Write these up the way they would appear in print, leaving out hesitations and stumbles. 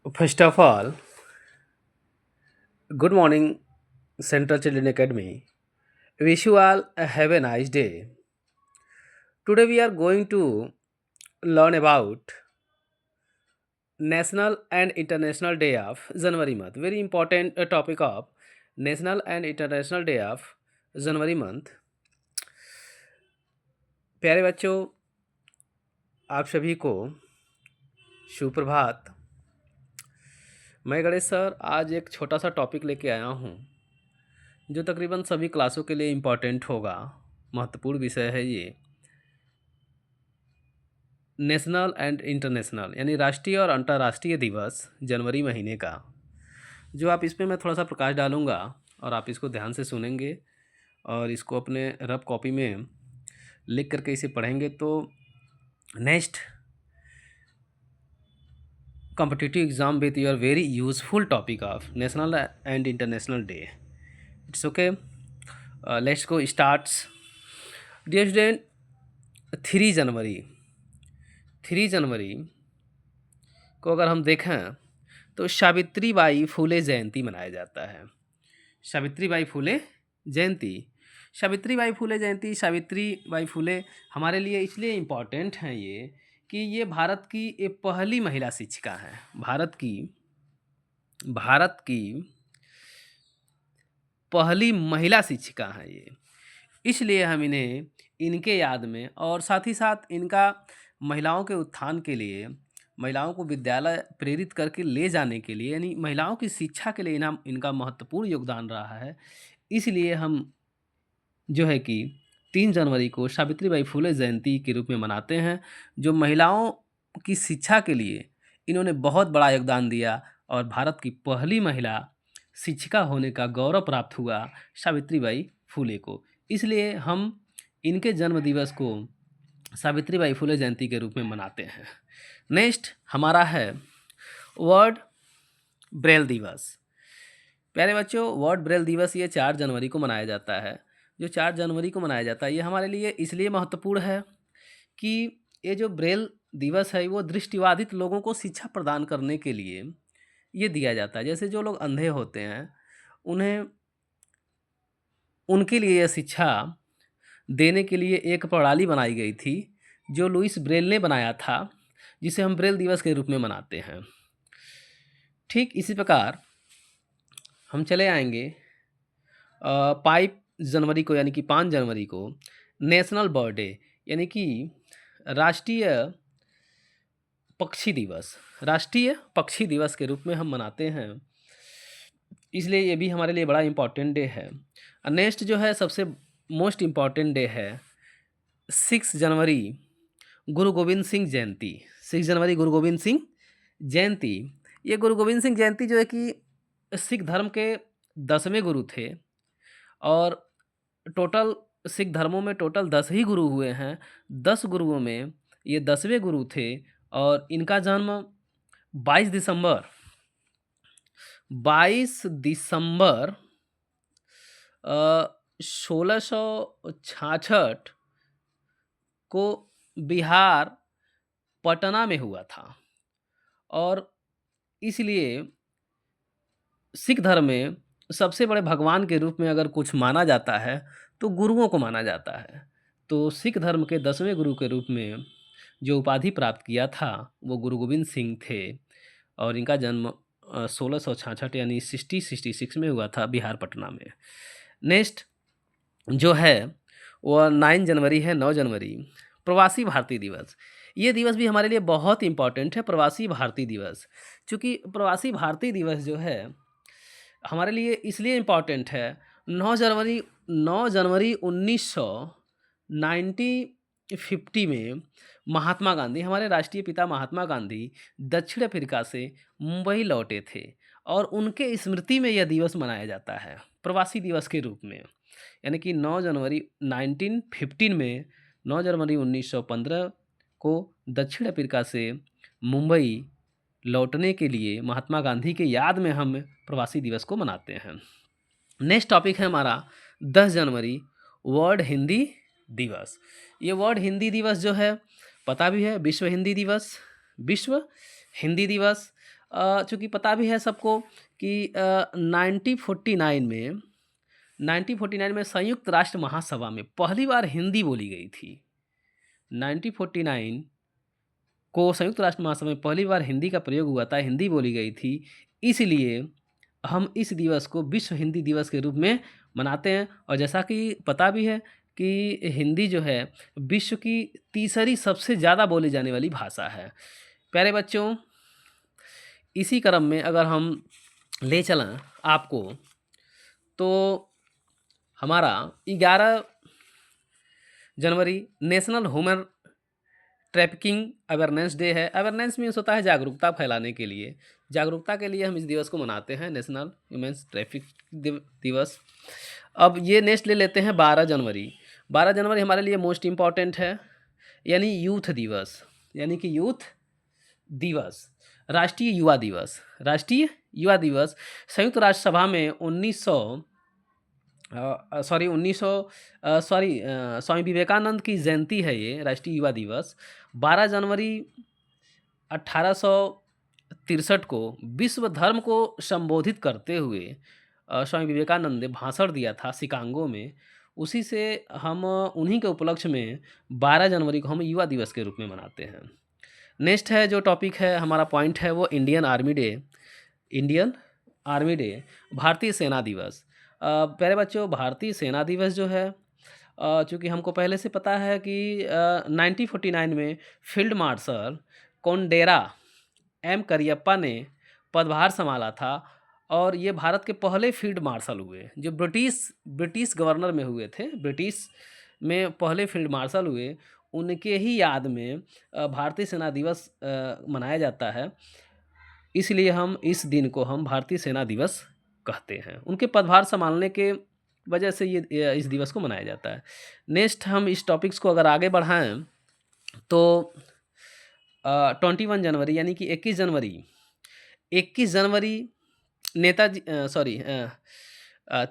First of all, good morning, Central Children Academy. Wish you all have a nice day. Today we are going to learn about National and International Day of January month. Very important topic of National and International Day of January month. प्यारे बच्चों, आप सभी को सुप्रभात। मैं Ganesh sir आज एक छोटा सा टॉपिक लेके आया हूँ जो तकरीबन सभी क्लासों के लिए इम्पोर्टेंट होगा। महत्वपूर्ण विषय है ये। नेशनल एंड इंटरनेशनल यानी राष्ट्रीय और अंतर्राष्ट्रीय दिवस जनवरी महीने का, जो आप इस पे मैं थोड़ा सा प्रकाश डालूँगा और आप इसको ध्यान से सुनेंगे और इसको अपने रफ कॉपी में लिख करके इसे पढ़ेंगे तो next competitive exam with your very useful topic of national and international day. It's okay, let's go starts. Dear student, 3 जनवरी 3 जनवरी को अगर हम देखें तो सावित्री बाई फुले जयंती मनाया जाता है। सावित्री बाई फुले जयंती सावित्री बाई फुले हमारे लिए इसलिए इम्पॉर्टेंट हैं ये कि ये भारत की एक पहली महिला शिक्षिका हैं। भारत की पहली महिला शिक्षिका हैं ये, इसलिए हम इन्हें इनके याद में और साथ ही साथ इनका महिलाओं के उत्थान के लिए, महिलाओं को विद्यालय प्रेरित करके ले जाने के लिए, यानी महिलाओं की शिक्षा के लिए इनका महत्वपूर्ण योगदान रहा है। इसलिए हम जो है कि 3 जनवरी को सावित्री बाई फुले जयंती के रूप में मनाते हैं। जो महिलाओं की शिक्षा के लिए इन्होंने बहुत बड़ा योगदान दिया और भारत की पहली महिला शिक्षिका होने का गौरव प्राप्त हुआ सावित्री बाई फुले को। इसलिए हम इनके जन्म दिवस को सावित्री बाई फुले जयंती के रूप में मनाते हैं। नेक्स्ट हमारा है वर्ल्ड ब्रेल दिवस। प्यारे बच्चों, वर्ल्ड ब्रेल दिवस ये 4 जनवरी को मनाया जाता है। जो 4 जनवरी को मनाया जाता है ये हमारे लिए इसलिए महत्वपूर्ण है कि ये जो ब्रेल दिवस है वो दृष्टिबाधित लोगों को शिक्षा प्रदान करने के लिए ये दिया जाता है। जैसे जो लोग अंधे होते हैं उन्हें उनके लिए यह शिक्षा देने के लिए एक प्रणाली बनाई गई थी जो लुइस ब्रेल ने बनाया था, जिसे हम ब्रेल दिवस के रूप में मनाते हैं। ठीक इसी प्रकार हम चले आएंगे 5 जनवरी को, यानी कि 5 जनवरी को नेशनल बर्ड डे यानी कि राष्ट्रीय पक्षी दिवस के रूप में हम मनाते हैं। इसलिए ये भी हमारे लिए बड़ा इम्पॉर्टेंट डे है। नेक्स्ट जो है सबसे मोस्ट इम्पॉर्टेंट डे है 6 जनवरी गुरु गोविंद सिंह जयंती। 6 जनवरी गुरु गोविंद सिंह जयंती। ये गुरु गोविंद सिंह जयंती जो है कि सिख धर्म के 10वें गुरु थे और टोटल सिख धर्मों में टोटल 10 ही गुरु हुए हैं। 10 गुरुओं में ये 10वें गुरु थे और इनका जन्म 22 दिसंबर 1666 को बिहार पटना में हुआ था। और इसलिए सिख धर्म में सबसे बड़े भगवान के रूप में अगर कुछ माना जाता है तो गुरुओं को माना जाता है। तो सिख धर्म के 10वें गुरु के रूप में जो उपाधि प्राप्त किया था वो गुरु गोविंद सिंह थे और इनका जन्म 1666 यानी 1666 में हुआ था बिहार पटना में। नेक्स्ट जो है वो 9 जनवरी है। 9 जनवरी प्रवासी भारतीय दिवस। ये दिवस भी हमारे लिए बहुत इम्पॉर्टेंट है, प्रवासी भारतीय दिवस। चूँकि प्रवासी भारतीय दिवस जो है हमारे लिए इसलिए इम्पॉर्टेंट है, 9 जनवरी 1950 में महात्मा गांधी, हमारे राष्ट्रीय पिता महात्मा गांधी दक्षिण अफ्रीका से मुंबई लौटे थे और उनके स्मृति में यह दिवस मनाया जाता है प्रवासी दिवस के रूप में। यानी कि 9 जनवरी 1915 में 9 जनवरी 1915 को दक्षिण अफ्रीका से मुंबई लौटने के लिए महात्मा गांधी के याद में हम प्रवासी दिवस को मनाते हैं। नेक्स्ट टॉपिक है हमारा 10 जनवरी वर्ल्ड हिंदी दिवस। ये वर्ल्ड हिंदी दिवस जो है पता भी है, विश्व हिंदी दिवस। चूँकि पता भी है सबको कि 1949 में संयुक्त राष्ट्र महासभा में पहली बार हिंदी बोली गई थी। 1949 को संयुक्त राष्ट्र महासभा में पहली बार हिंदी का प्रयोग हुआ था, हिंदी बोली गई थी। इसलिए हम इस दिवस को विश्व हिंदी दिवस के रूप में मनाते हैं। और जैसा कि पता भी है कि हिंदी जो है विश्व की तीसरी सबसे ज़्यादा बोली जाने वाली भाषा है। प्यारे बच्चों, इसी क्रम में अगर हम ले चलें आपको, तो हमारा 11 जनवरी national human trafficking awareness day है। अवेयरनेस मीन्स होता है जागरूकता फैलाने के लिए। जागरूकता के लिए हम इस दिवस को मनाते हैं, नेशनल ह्यूमन ट्रैफिक दिवस। अब ये नेक्स्ट ले लेते हैं 12 जनवरी। 12 जनवरी हमारे लिए मोस्ट इम्पॉर्टेंट है, यानी यूथ दिवस, यानी कि यूथ दिवस, राष्ट्रीय युवा दिवस। राष्ट्रीय युवा दिवस संयुक्त राष्ट्र सभा में 1900 स्वामी विवेकानंद की जयंती है ये राष्ट्रीय युवा दिवस। 12 जनवरी 1863 को विश्व धर्म को संबोधित करते हुए स्वामी विवेकानंद ने भाषण दिया था शिकागो में। उसी से हम उन्हीं के उपलक्ष्य में 12 जनवरी को हम युवा दिवस के रूप में मनाते हैं। नेक्स्ट है जो टॉपिक है हमारा पॉइंट है वो इंडियन आर्मी डे, भारतीय सेना दिवस। प्यारे बच्चों, भारतीय सेना दिवस जो है, चूँकि हमको पहले से पता है कि 1949 में फील्ड मार्शल कोंडेरा एम करियप्पा ने पदभार संभाला था। और ये भारत के पहले फील्ड मार्शल हुए जो ब्रिटिश गवर्नर में हुए थे। ब्रिटिश में पहले फील्ड मार्शल हुए, उनके ही याद में भारतीय सेना दिवस मनाया जाता है। इसलिए हम इस दिन को हम भारतीय सेना दिवस कहते हैं। उनके पदभार संभालने के वजह से ये इस दिवस को मनाया जाता है। नेक्स्ट हम इस टॉपिक्स को अगर आगे बढ़ाएं तो 21 जनवरी यानी कि 21 जनवरी Netaji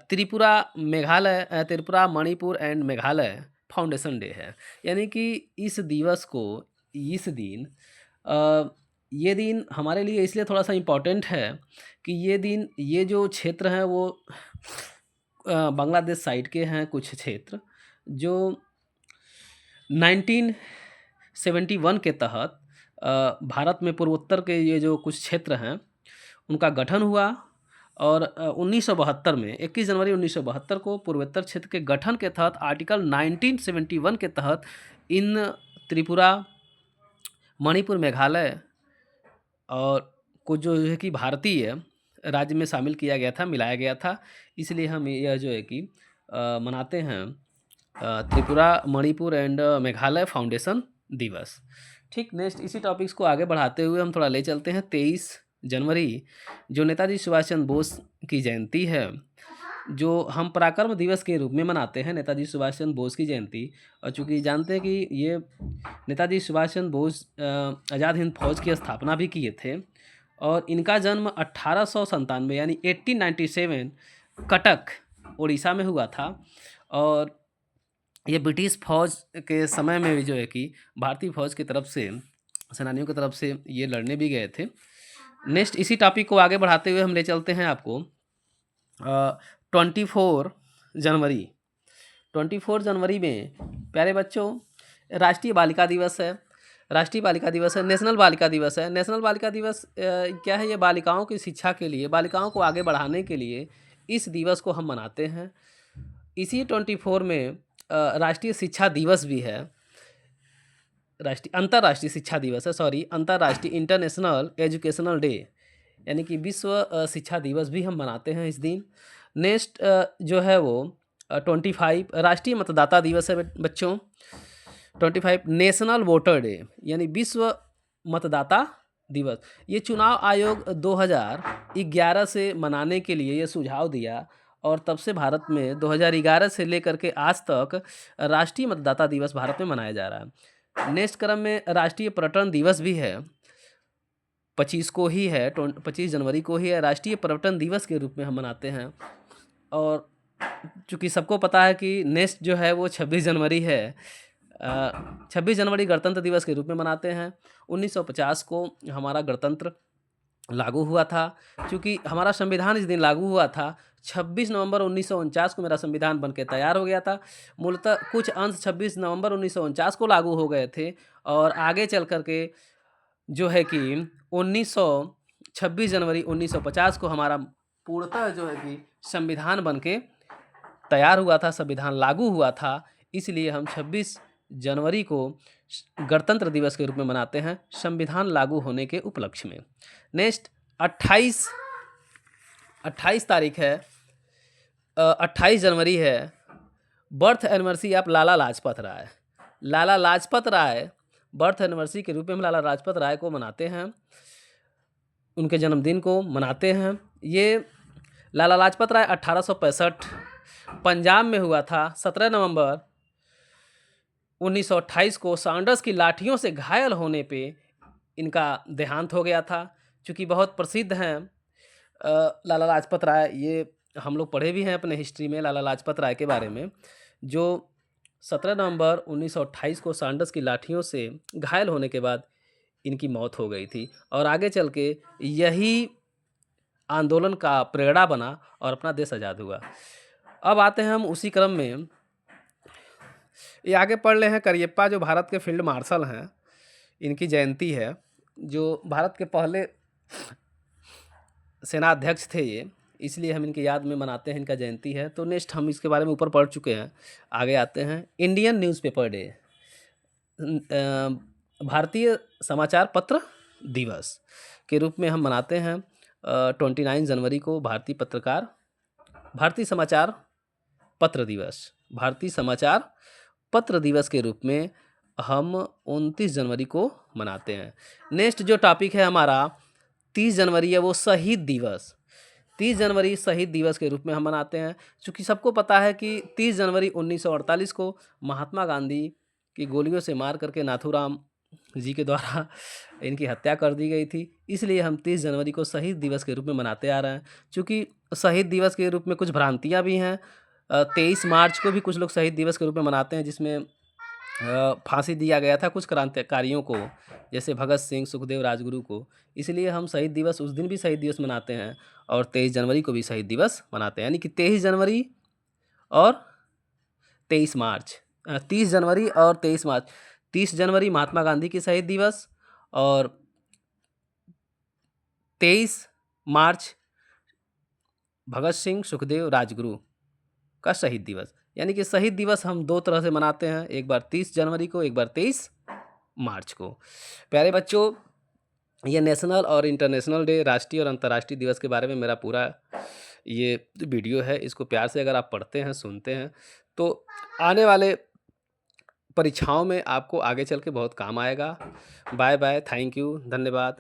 Tripura Manipur and Meghalaya foundation day है। यानी कि इस दिन ये दिन हमारे लिए इसलिए थोड़ा सा इम्पोर्टेंट है कि ये जो क्षेत्र हैं वो बांग्लादेश साइड के हैं। कुछ क्षेत्र जो 1971 के तहत भारत में पूर्वोत्तर के ये जो कुछ क्षेत्र हैं उनका गठन हुआ। और 1972 में 21 जनवरी 1972 को पूर्वोत्तर क्षेत्र के गठन के तहत आर्टिकल 1971 के तहत इन त्रिपुरा, मणिपुर, मेघालय और कुछ जो है कि भारतीय राज्य में शामिल किया गया था, मिलाया गया था। इसलिए हम यह जो है कि मनाते हैं त्रिपुरा, मणिपुर एंड मेघालय फाउंडेशन दिवस। ठीक, नेक्स्ट इसी टॉपिक्स को आगे बढ़ाते हुए हम थोड़ा ले चलते हैं 23 जनवरी जो नेताजी सुभाष चंद्र बोस की जयंती है, जो हम पराक्रम दिवस के रूप में मनाते हैं, नेताजी सुभाष चंद्र बोस की जयंती। और चूँकि जानते हैं कि ये नेताजी सुभाष चंद्र बोस आज़ाद हिंद फौज की स्थापना भी किए थे। और इनका जन्म 1897 यानी 1897 कटक उड़ीसा में हुआ था। और ये ब्रिटिश फौज के समय में भी जो है कि भारतीय फौज की तरफ से, सेनानियों की तरफ से ये लड़ने भी गए थे। नेक्स्ट इसी टॉपिक को आगे बढ़ाते हुए हम ले चलते हैं आपको 24 जनवरी में प्यारे बच्चों राष्ट्रीय बालिका दिवस है। नेशनल बालिका दिवस है। नेशनल बालिका दिवस क्या है? ये बालिकाओं की शिक्षा के लिए, बालिकाओं को आगे बढ़ाने के लिए इस दिवस को हम मनाते हैं। इसी 24 में राष्ट्रीय शिक्षा दिवस भी है, अंतर्राष्ट्रीय शिक्षा दिवस है, अंतर्राष्ट्रीय इंटरनेशनल एजुकेशनल डे, यानी कि विश्व शिक्षा दिवस भी हम मनाते हैं इस दिन। नेक्स्ट जो है वो 25 राष्ट्रीय मतदाता दिवस है बच्चों। 25 नेशनल वोटर डे, यानी विश्व मतदाता दिवस। ये चुनाव आयोग 2011 से मनाने के लिए ये सुझाव दिया और तब से भारत में 2011 से लेकर के आज तक राष्ट्रीय मतदाता दिवस भारत में मनाया जा रहा है। नेक्स्ट क्रम में राष्ट्रीय पर्यटन दिवस भी है, 25 जनवरी को ही है। राष्ट्रीय पर्यटन दिवस के रूप में हम मनाते हैं। और चूँकि सबको पता है कि नेक्स्ट जो है वो 26 जनवरी है। 26 जनवरी गणतंत्र दिवस के रूप में मनाते हैं। 1950 को हमारा गणतंत्र लागू हुआ था। चूँकि हमारा संविधान इस दिन लागू हुआ था, 26 नवंबर 1949 को मेरा संविधान बन के तैयार हो गया था। मूलतः कुछ अंश 26 नवंबर 1949 को लागू हो गए थे और आगे चल कर के जो है कि 26 जनवरी 1950 को हमारा पूर्णतः जो है कि संविधान बन के तैयार हुआ था, संविधान लागू हुआ था। इसलिए हम 26 जनवरी को गणतंत्र दिवस के रूप में मनाते हैं, संविधान लागू होने के उपलक्ष्य में। नेक्स्ट 28 तारीख है, 28 जनवरी है, birth anniversary of Lala Lajpat Rai. Lala Lajpat Rai birth anniversary के रूप में हम लाला लाजपत राय को मनाते हैं, उनके जन्मदिन को मनाते हैं। ये लाला लाजपत राय 1865 पंजाब में हुआ था। 17 नवंबर 1928 को सैंडर्स की लाठियों से घायल होने पे इनका देहांत हो गया था। चूँकि बहुत प्रसिद्ध हैं लाला लाजपत राय, ये हम लोग पढ़े भी हैं अपने हिस्ट्री में लाला लाजपत राय के बारे में, जो 17 नवंबर 1928 को सैंडर्स की लाठियों से घायल होने के बाद इनकी मौत हो गई थी और आगे चल के यही आंदोलन का प्रेरणा बना और अपना देश आज़ाद हुआ। अब आते हैं हम उसी क्रम में, ये आगे पढ़ रहे हैं करियप्पा, जो भारत के फील्ड मार्शल हैं, इनकी जयंती है, जो भारत के पहले सेनाध्यक्ष थे ये, इसलिए हम इनकी याद में मनाते हैं, इनका जयंती है। तो नेक्स्ट हम इसके बारे में ऊपर पढ़ चुके हैं, आगे आते हैं। इंडियन न्यूज़पेपर डे, भारतीय समाचार पत्र दिवस के रूप में हम मनाते हैं 29 जनवरी को भारतीय समाचार पत्र दिवस, भारतीय समाचार पत्र दिवस के रूप में हम 29 जनवरी को मनाते हैं। नेक्स्ट जो टॉपिक है हमारा 30 जनवरी है, वो शहीद दिवस। 30 जनवरी शहीद दिवस के रूप में हम मनाते हैं। चूँकि सबको पता है कि 30 जनवरी 1948 को महात्मा गांधी की गोलियों से मार करके नाथूराम जी के द्वारा इनकी हत्या कर दी गई थी, इसलिए हम 30 जनवरी को शहीद दिवस के रूप में मनाते आ रहे हैं। चूँकि शहीद दिवस के रूप में कुछ भ्रांतियाँ भी हैं। 23 मार्च को भी कुछ लोग शहीद दिवस के रूप में मनाते हैं, जिसमें फांसी दिया गया था कुछ क्रांतिकारियों को, जैसे भगत सिंह, सुखदेव, राजगुरु को। इसलिए हम शहीद दिवस उस दिन भी शहीद दिवस मनाते हैं और 23 जनवरी को भी शहीद दिवस मनाते हैं, यानी कि 23 जनवरी और 23 मार्च, 30 जनवरी और 23 मार्च। 30 जनवरी महात्मा गांधी की शहीद दिवस और 23 मार्च भगत सिंह, सुखदेव, राजगुरु का शहीद दिवस। यानी कि शहीद दिवस हम दो तरह से मनाते हैं, एक बार 30 जनवरी को, एक बार 23 मार्च को। प्यारे बच्चों, ये नेशनल और इंटरनेशनल डे, राष्ट्रीय और अंतर्राष्ट्रीय दिवस के बारे में मेरा पूरा ये वीडियो है। इसको प्यार से अगर आप पढ़ते हैं, सुनते हैं, तो आने वाले परीक्षाओं में आपको आगे चल के बहुत काम आएगा। बाय बाय, थैंक यू, धन्यवाद।